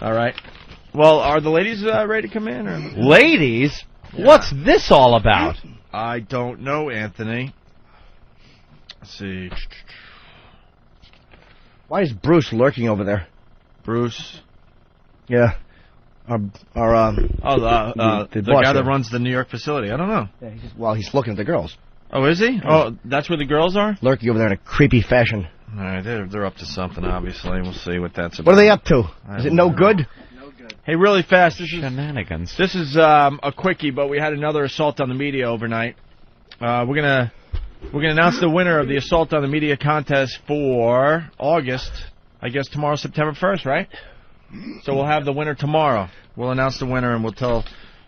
All right. Well, are the ladies ready to come in? Or? Ladies? Yeah. What's this all about? I don't know, Anthony. Let's see. Why is Bruce lurking over there? Bruce? Yeah. The boss guy that here. runs the New York facility. I don't know. Yeah, he's looking at the girls. Oh, is he? Oh, that's where the girls are? Lurking over there in a creepy fashion. All right, they're up to something, obviously. We'll see what that's about. What are they up to? Is it no good? No good. Hey, really fast, this is shenanigans. This is a quickie, but we had another assault on the media overnight. We're gonna announce the winner of the assault on the media contest for August. I guess tomorrow's September 1st, right? So we'll have the winner tomorrow. We'll announce the winner and we'll tell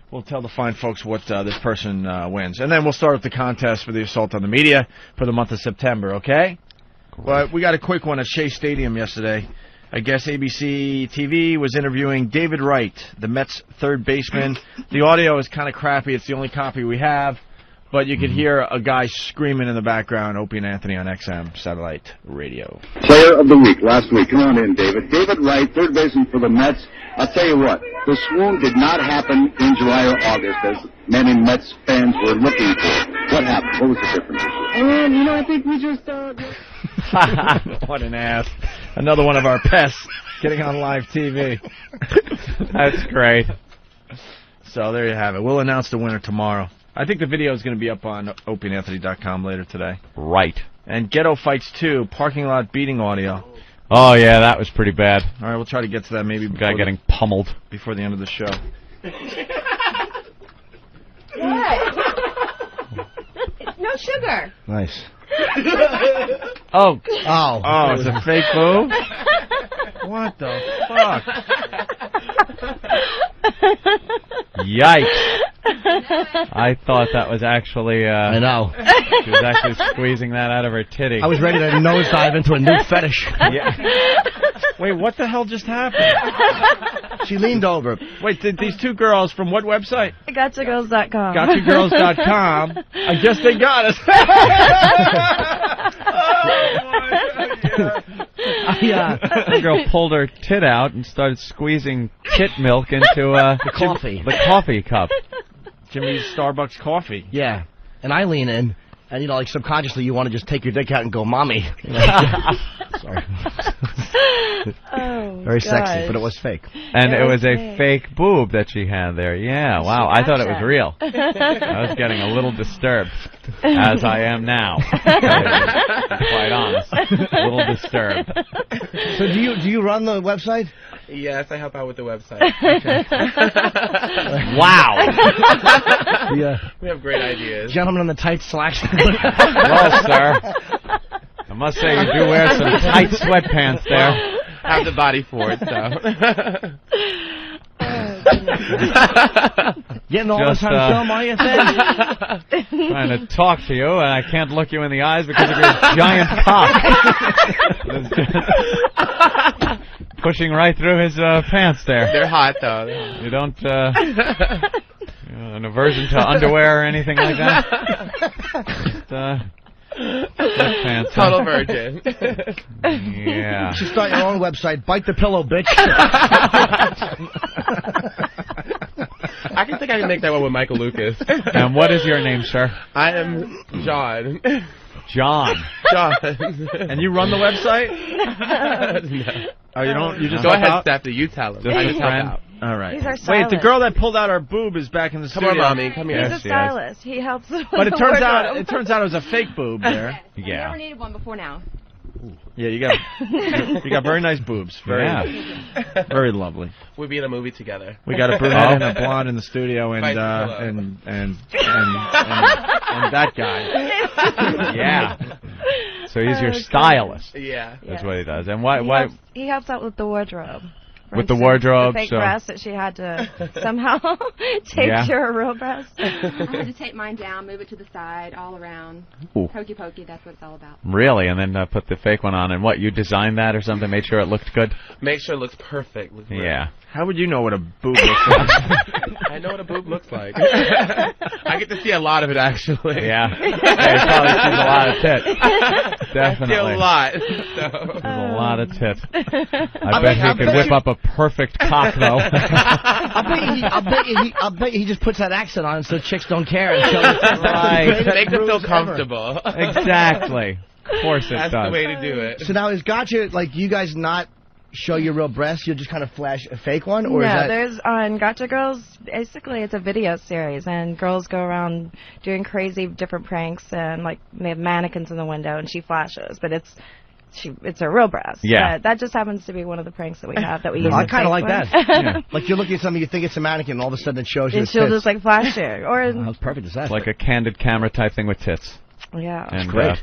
the fine folks what this person wins, and then we'll start with the contest for the assault on the media for the month of September. Okay? But we got a quick one at Shea Stadium yesterday. I guess ABC TV was interviewing David Wright, the Mets third baseman. The audio is kind of crappy. It's the only copy we have. But you could hear a guy screaming in the background, Opie and Anthony on XM Satellite Radio. Player of the week last week. Come on in, David. David Wright, third baseman for the Mets. I'll tell you what, the swoon did not happen in July or August as many Mets fans were looking for. What happened? What was the difference? I think we just... What an ass. Another one of our pests getting on live TV. That's great. So there you have it. We'll announce the winner tomorrow. I think the video is going to be up on opieandanthony.com later today. Right. And Ghetto Fights 2, parking lot beating audio. Oh, yeah, that was pretty bad. All right, we'll try to get to that maybe guy getting pummeled before the end of the show. What? No sugar. Nice. Oh, it's a fake boob? What the fuck? Yikes. I thought that was actually... I know. She was actually squeezing that out of her titty. I was ready to nosedive into a new fetish. Yeah. Wait, what the hell just happened? She leaned over. Wait, these two girls from what website? Gotchagirls.com. Gotchagirls.com. I guess they got us. The girl pulled her tit out and started squeezing tit milk into the coffee. The coffee cup. Jimmy's Starbucks coffee. Yeah. And I lean in, and, like, subconsciously you want to just take your dick out and go, Mommy. Sorry. Oh, very gosh. sexy, but it was fake. And it was a fake boob that she had there. Yeah, wow. I thought it was real. I was getting a little disturbed, as I am now. Quite honest. A little disturbed. So do you run the website? Yes, I help out with the website. Okay. Wow. Yeah. We have great ideas. Gentlemen in the tight slacks. Well, sir, I must say you do wear some tight sweatpants there. I have the body for it, so. Getting all this on film, are you, thing? Trying to talk to you, and I can't look you in the eyes because of your giant cock. Pushing right through his pants there. They're hot, though. You don't, an aversion to underwear or anything like that? Just, total virgin. Yeah. You should start your own website. Bite the pillow, bitch. I can think I can make that one with Michael Lucas. And what is your name, sir? I am John. John. John. And you run the website? No. Oh, you don't? You just Go help ahead, out? Stephanie. You tell him. Just I a just help friend. out. All right. He's our Wait, the stylist. girl that pulled out our boob is back in the Come studio. on, Mommy. Come here. He's a stylist. He helps with But it the turns wardrobe. out it was a fake boob there. I've never needed one before now. Yeah, you got very nice boobs. Very, very lovely. We'll be in a movie together. We got a brunette and a blonde in the studio, and that guy. Yeah. So he's your stylist. Yeah. That's what he does. And why? He helps out with the wardrobe. With the wardrobe, The fake so breast that she had to somehow tape to her real breast. I had to tape mine down, move it to the side, all around. Ooh. Hokey pokey, that's what it's all about. Really, and then put the fake one on. And what, you designed that or something? Made sure it looked good? Make sure it looks perfect. Yeah. How would you know what a boob looks like? I know what a boob looks like. I get to see a lot of it, actually. Yeah. You probably see a lot of tit. Definitely. I see a lot. So. There's a lot of tit. I bet he could whip up a perfect cock, though. I'll bet you he just puts that accent on so chicks don't care. Right. Make them feel comfortable. Exactly. Of course it does. That's the way to do it. So now is Gotcha, like, you guys not show your real breasts? You'll just kind of flash a fake one? Or no, is that... there's on Gotchagirls, basically it's a video series, and girls go around doing crazy different pranks, and like they have mannequins in the window, and she flashes, but it's her real breast. Yeah. But that just happens to be one of the pranks that we have that we use. I kind of like that. Yeah. Like you're looking at something, you think it's a mannequin, and all of a sudden it shows you And its she'll tits. just like flash it. Or How perfect is that? Like a candid camera type thing with tits. yeah. And great.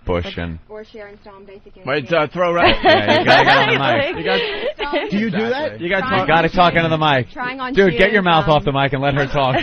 Bush and... Or Sharon Stone, basically. Wait, throw right. Yeah, you gotta get on the mic. You got. Do you do that? You got. You gotta talk into the mic. Trying on Dude, get shoes, your mouth off the mic and let her talk.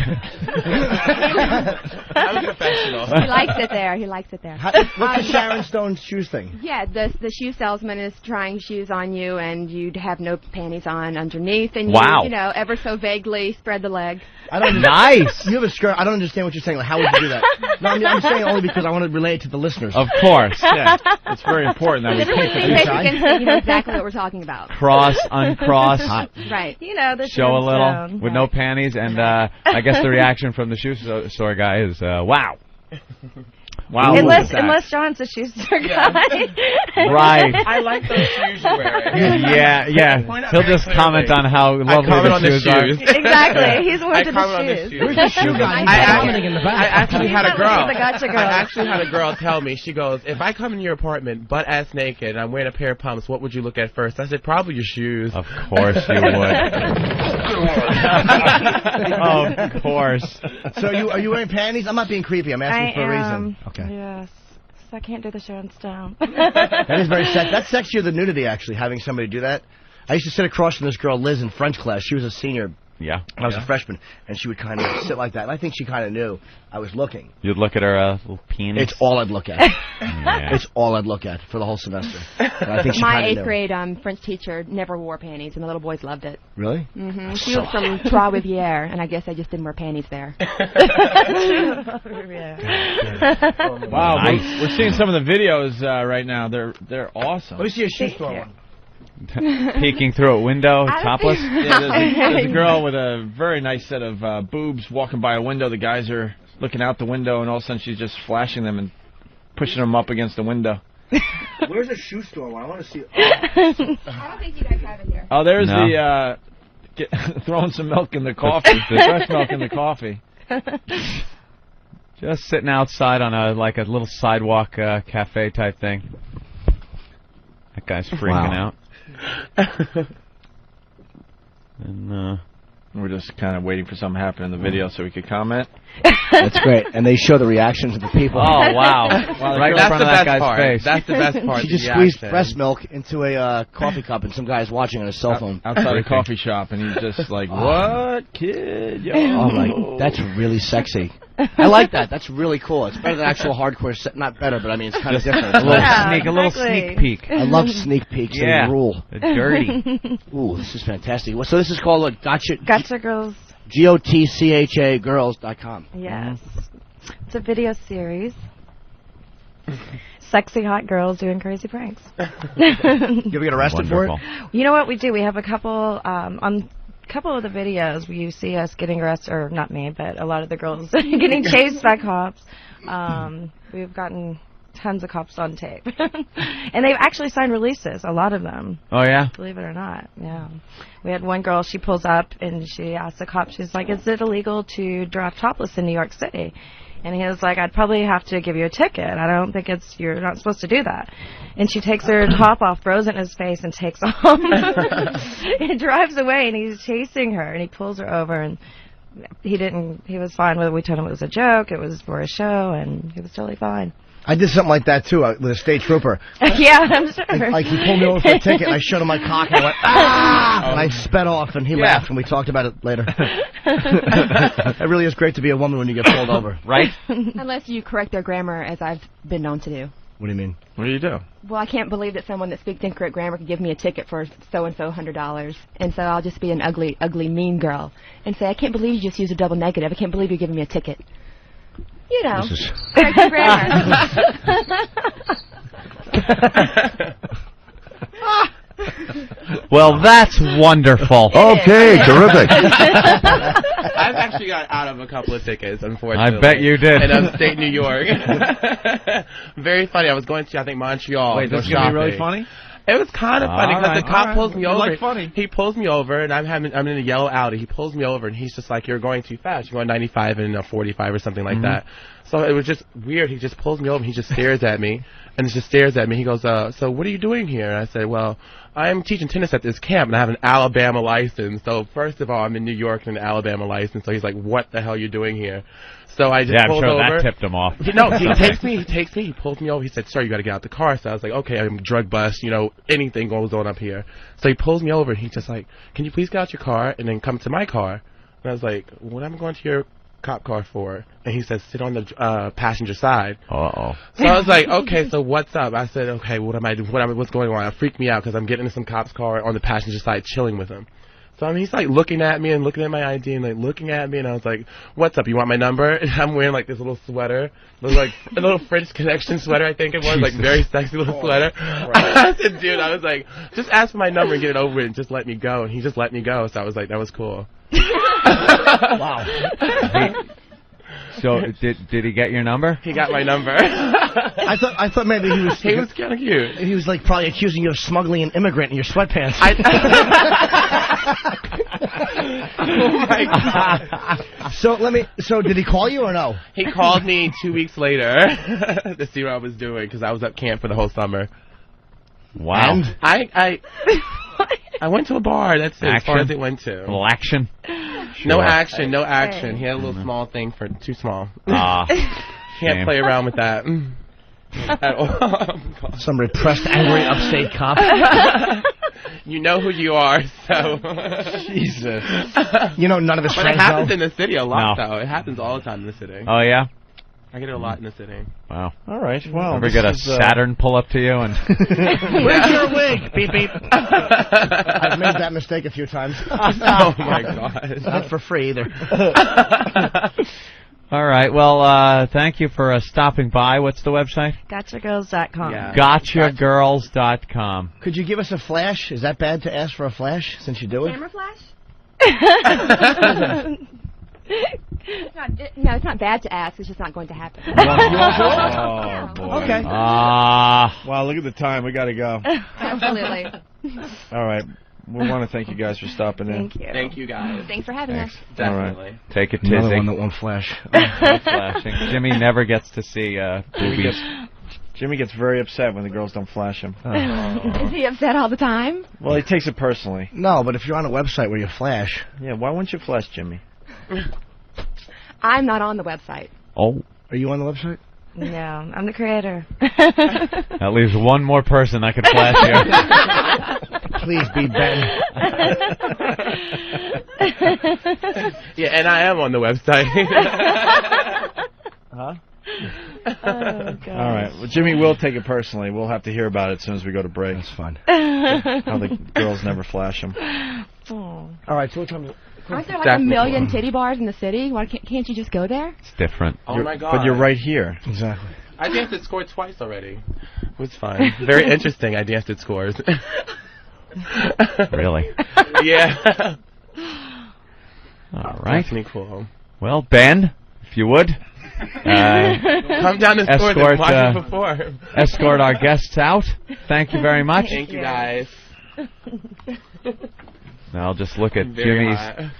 I'm professional. He likes it there. He likes it there. What's the Sharon Stone shoes thing? Yeah, the shoe salesman is trying shoes on you, and you'd have no panties on underneath, and Wow. you know, ever so vaguely spread the leg. I don't Nice. You have a skirt. I don't understand what you're saying. Like, how would you do that? No, I'm saying only because I want to relate to the listeners. Of course. Yeah, it's very important that we Typically, paint the face inside. against it, you know exactly what we're talking about. Cross, uncross. Right. You know, the Show a little Sharon with Stone. no panties, and I guess the reaction from the shoe store guy is, wow. Wow. Unless John's a shoe store guy. Right. I like those shoes you're wearing. Yeah, yeah. He'll just comment on how lovely comment on the the shoes are. shoes. Exactly. He's more I into comment on the the shoes. shoes. Where's the shoe guy? He's I commenting in the back. I actually had a He's girl. the Gotcha Girls. I actually had a girl tell me, she goes, if I come in your apartment butt ass naked and I'm wearing a pair of pumps, what would you look at first? I said, probably your shoes. Of course you would. Of course. So are you wearing panties? I'm not being creepy. I'm asking for a reason. Okay. Yes. I can't do the Sharon Stone. That is very sexy. That's sexier than nudity, actually, having somebody do that. I used to sit across from this girl, Liz, in French class. She was a senior. Yeah. I was a freshman, and she would kind of sit like that. And I think she kind of knew I was looking. You'd look at her little penis. It's all I'd look at. Yeah. It's all I'd look at for the whole semester. And I think she My kinda 8th knew. grade French teacher never wore panties, and the little boys loved it. Really? Mm-hmm. She was from Trois Rivières, and I guess they just didn't wear panties there. Wow, Nice. we're seeing some of the videos right now. They're awesome. Let me see a shoe store one. Peeking through a window, topless. Yeah, there's a girl with a very nice set of boobs walking by a window. The guys are looking out the window, and all of a sudden she's just flashing them and pushing them up against the window. Where's a shoe store one? I want to see. I don't think you guys have it here. Oh, there's No. throwing some milk in the coffee, fresh milk in the coffee. Just sitting outside on a little sidewalk cafe type thing. That guy's freaking out. And We're just kind of waiting for something to happen in the video so we could comment. That's great. And they show the reactions of the people. oh wow! Right in That's front the of that best guy's part. face. That's the best part. She the just squeezed reaction. breast milk into a coffee cup, and some guy's watching on his cell phone. Outside a coffee shop, and he's just like, "What, kid? Yo." Oh my, that's really sexy. I like that. That's really cool. It's better than actual hardcore. Not better, but I mean, it's kind of different. a little Yeah, sneak, a little exactly. sneak peek. I love sneak peeks. Yeah, They rule. they're dirty. Ooh, this is fantastic. So this is called a Gotcha. Gotcha Girls. Gotcha girls.com. Yes. It's a video series. Sexy hot girls doing crazy pranks. You ever get arrested Wonderful. for it? You know what we do? We have a couple on a couple of the videos where you see us getting arrested, or not me, but a lot of the girls getting chased by cops. We've gotten tons of cops on tape, and they've actually signed releases. A lot of them. Oh yeah. Believe it or not, yeah. We had one girl, she pulls up and she asks the cop, she's like, is it illegal to drive topless in New York City? And he was like, I'd probably have to give you a ticket. I don't think you're not supposed to do that. And she takes her top off, throws it in his face, and takes off. And drives away, and he's chasing her, and he pulls her over, and he was fine with it. We told him it was a joke, it was for a show, and he was totally fine. I did something like that too with a state trooper. Yeah, I'm sure. Like he pulled me over for a ticket, and I showed him my cock, and I went ah, and I sped off, and he laughed, and we talked about it later. It really is great to be a woman when you get pulled over, Right? Unless you correct their grammar, as I've been known to do. What do you mean? What do you do? Well, I can't believe that someone that speaks incorrect grammar could give me a ticket for so-and-so $100. And so I'll just be an ugly, ugly, mean girl and say, I can't believe you just used a double negative. I can't believe you're giving me a ticket. You know, correct your grammar. Well, that's wonderful. Okay, terrific. I've actually got out of a couple of tickets, unfortunately. I bet you did. In upstate New York. Very funny. I was going to, I think, Montreal. Wait, this is going to be really funny? It was kind of funny because the cop pulls me over. Like funny. He pulls me over, and I'm in a yellow Audi. He pulls me over, and he's just like, "You're going too fast. You're going 95 and a 45 or something like that." So it was just weird. He just pulls me over, and he just stares at me, and just stares at me. He goes, "So what are you doing here?" And I said, "Well, I'm teaching tennis at this camp, and I have an Alabama license. So first of all, I'm in New York and an Alabama license." So he's like, "What the hell are you doing here?" So I just pulled over. I'm sure that tipped him off. No, he takes me, he pulls me over. He said, "Sir, you got to get out the car." So I was like, "Okay, I'm drug bust, anything goes on up here." So he pulls me over. He's just like, "Can you please get out your car and then come to my car?" And I was like, "What am I going to your cop car for?" And he says, "Sit on the passenger side." Uh-oh. So I was like, "Okay, so what's up?" I said, "Okay, what's going on?" It freaked me out because I'm getting in some cop's car on the passenger side, chilling with him. So he's like looking at me and looking at my ID and like looking at me, and I was like, "What's up? You want my number?" And I'm wearing like this little sweater, like a little French Connection sweater, I think it was, like very sexy little sweater. I said, "Dude," I was like, "just ask for my number and get it over with and just let me go." And he just let me go. So I was like, "That was cool." Wow. So did he get your number? He got my number. I thought maybe he was. He was kind of cute. He was like probably accusing you of smuggling an immigrant in your sweatpants. Oh my God. So did he call you or no? He called me 2 weeks later to see what I was doing because I was at camp for the whole summer. Wow. And I went to a bar. That's it, as far as it went to. Little action? No action, no action. He had a little small thing for too small. Can't play around with that at all. Some repressed, angry, upstate cop. You know who you are, so. Jesus. None of his But friends it happens know. in the city a lot, though. It happens all the time in the city. Oh, yeah? I get it a lot in the city. Wow. All right. Well, ever get a Saturn pull up to you and Where's your wig? Beep beep. I've made that mistake a few times. Oh my God. Not for free either. All right. Well, thank you for stopping by. What's the website? Gotchagirls.com. Yeah. Gotchagirls.com. Could you give us a flash? Is that bad to ask for a flash since you do it? Camera flash? No, it's not bad to ask. It's just not going to happen. Oh, boy. Okay. Wow, look at the time. We got to go. Absolutely. All right. We want to thank you guys for stopping in. Thank you. Thank you, guys. Thanks for having us. Definitely. Right. Take it, Another Tizzy. one that won't flash. No flashing. Jimmy never gets to see boobies. Jimmy gets very upset when the girls don't flash him. Is he upset all the time? Well, he takes it personally. No, but if you're on a website where you flash. Yeah, why wouldn't you flash Jimmy? I'm not on the website. Oh. Are you on the website? No, I'm the creator. At least one more person that could flash you. Please be Ben. Yeah, and I am on the website. Huh? Oh, God. All right. Well, Jimmy will take it personally. We'll have to hear about it as soon as we go to break. That's fun. How the girls never flash him. Oh. All right, so what time is it? Aren't there like a million titty bars in the city? Why can't you just go there? It's different. Oh my God. But you're right here. Exactly. I danced at Score twice already. It was fun. Very interesting. I danced at Scores. Really? Yeah. All right. Definitely cool. Well, Ben, if you would. Come down to Scores and watch it before. Escort our guests out. Thank you very much. Thank you, guys. Now I'll just look at Very Jimmy's hot.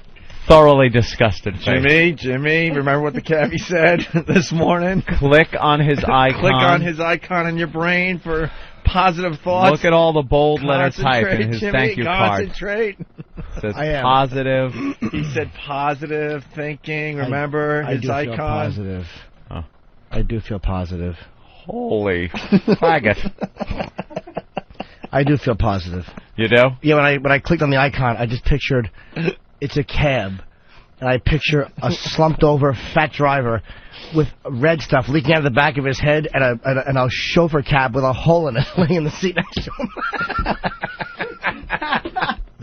thoroughly disgusted face. Jimmy, remember what the cabbie said this morning? Click on his icon. Click on his icon in your brain for positive thoughts. Look at all the bold letter type in his Jimmy, thank you card. Concentrate. It says I am. positive. He said positive thinking. Remember I his do icon? feel positive. Oh. I do feel positive. Holy faggot. I do feel positive. You do? Yeah, when I clicked on the icon, I just pictured it's a cab, and I picture a slumped over fat driver with red stuff leaking out of the back of his head, and a chauffeur cab with a hole in it laying in the seat next to him.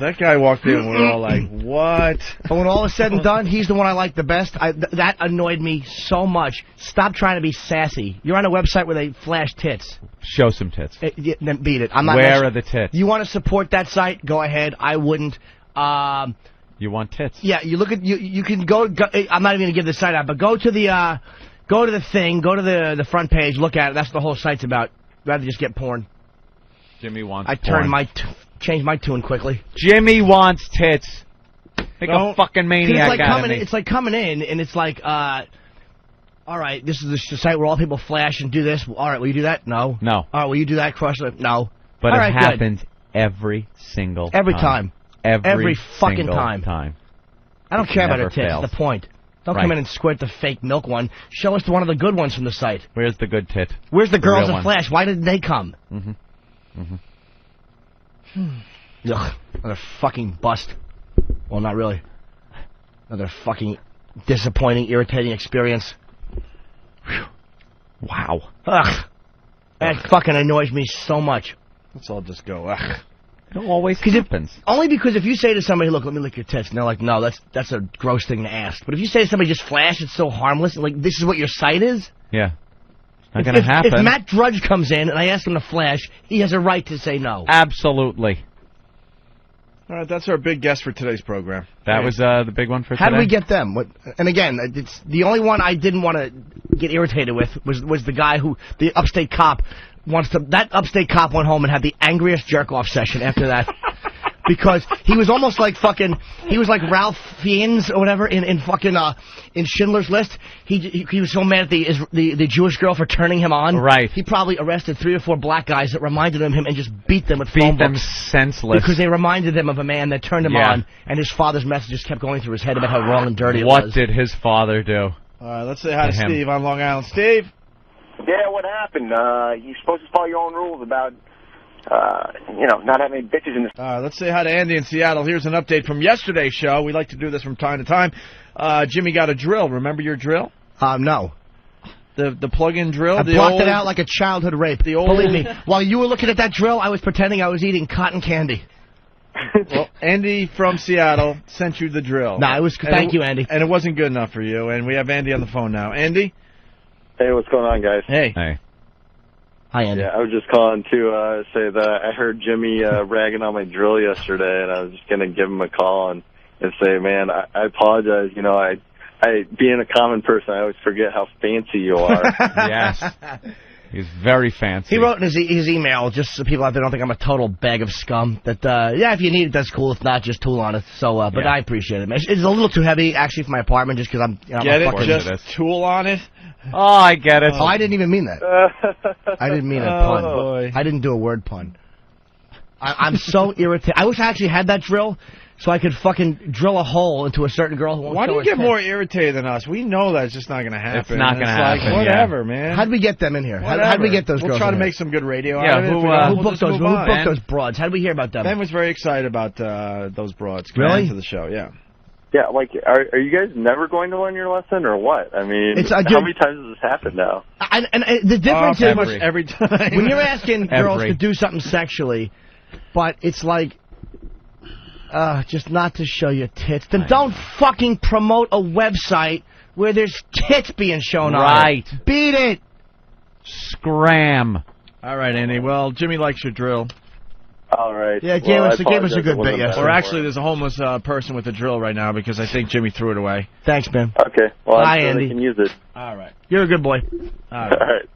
That guy walked in, we're all like, what? But when all is said and done, he's the one I like the best. That annoyed me so much. Stop trying to be sassy. You're on a website where they flash tits. Show some tits. Then beat it. I'm not. Where are the tits? You want to support that site? Go ahead. I wouldn't. You want tits? Yeah, you look at you can go. I'm not even gonna give the site out, but go to the thing, go to the front page, look at it. That's what the whole site's about. Rather just get porn. Jimmy wants. Change my tune quickly. Jimmy wants tits. Make a fucking maniac out of me. It's like coming in and it's like, all right, this is the site where all people flash and do this. All right, will you do that? No. No. All right, will you do that? Crush it? No. But all it right, happens every single time. Every fucking time. I don't care about her tits. Fails. That's the point. Don't come in and squirt the fake milk one. Show us one of the good ones from the site. Where's the good tit? Where's the girls in Flash? Why didn't they come? Ugh, another fucking bust. Well, not really. Another fucking disappointing, irritating experience. Whew. Wow. Ugh. That fucking annoys me so much. Let's all just go, ugh. It always happens. Only because if you say to somebody, look, let me lick your tits, and they're like, no, that's a gross thing to ask. But if you say to somebody, just flash, it's so harmless, like, this is what your site is? Yeah. Not gonna happen. If Matt Drudge comes in and I ask him to flash, he has a right to say no. Absolutely. All right, that's our big guest for today's program. That was the big one for today? How did we get them? And again, it's the only one I didn't want to get irritated with was the guy the upstate cop that upstate cop went home and had the angriest jerk-off session after that. Because he was almost like he was like Ralph Fiennes or whatever in Schindler's List. He was so mad at the Jewish girl for turning him on. Right. He probably arrested 3 or 4 black guys that reminded him and just beat them with phone books. Senseless. Because they reminded him of a man that turned him on, and his father's messages kept going through his head about how wrong and dirty it was. What did his father do? All right, let's say hi to Steve on Long Island. Steve? Yeah, what happened? You're supposed to follow your own rules about not having any bitches in this. Let's say hi to Andy in Seattle. Here's an update from yesterday's show. We like to do this from time to time. Jimmy got a drill. Remember your drill? No. The plug-in drill? I blocked it out like a childhood rape. Believe me, while you were looking at that drill, I was pretending I was eating cotton candy. Well, Andy from Seattle sent you the drill. Thank you, Andy. And it wasn't good enough for you, and we have Andy on the phone now. Andy? Hey, what's going on, guys? Hey. Hi, Andy. Yeah, I was just calling to say that I heard Jimmy ragging on my drill yesterday, and I was just going to give him a call and say, man, I apologize. You know, I being a common person, I always forget how fancy you are. Yes. He's very fancy. He wrote in his email, just so people out there don't think I'm a total bag of scum, that, if you need it, that's cool. If not, just tool on it. So, but I appreciate it, man. It's a little too heavy, actually, for my apartment, just because I'm Get it? Just tool on it? Oh, I get it. Oh, I didn't even mean that. I didn't mean a pun. Boy. I didn't do a word pun. I'm so irritated. I wish I actually had that drill, so I could fucking drill a hole into a certain girl who won't Why do show you get her more tits. irritated than us? We know that's just not going to happen. It's not going to happen. Like, whatever, man. How'd we get them in here? How'd we get those girls We'll try in to here? make some good radio Yeah, out of it. Who booked those broads? How'd we hear about them? Ben was very excited about those broads. Really? To the show, yeah. Yeah, like, are you guys never going to learn your lesson or what? I mean, how many times has this happened now? And the difference is every time. when you're asking girls to do something sexually, but it's like, just not to show your tits, then don't fucking promote a website where there's tits being shown on it. Right. Beat it. Scram. All right, Andy. Well, Jimmy likes your drill. All right. Yeah, gave us a good bit yesterday. Or actually, there's a homeless person with a drill right now because I think Jimmy threw it away. Thanks, Ben. Okay. Well, Bye, I'm sure Andy. they can use it. All right. You're a good boy. All right. All right.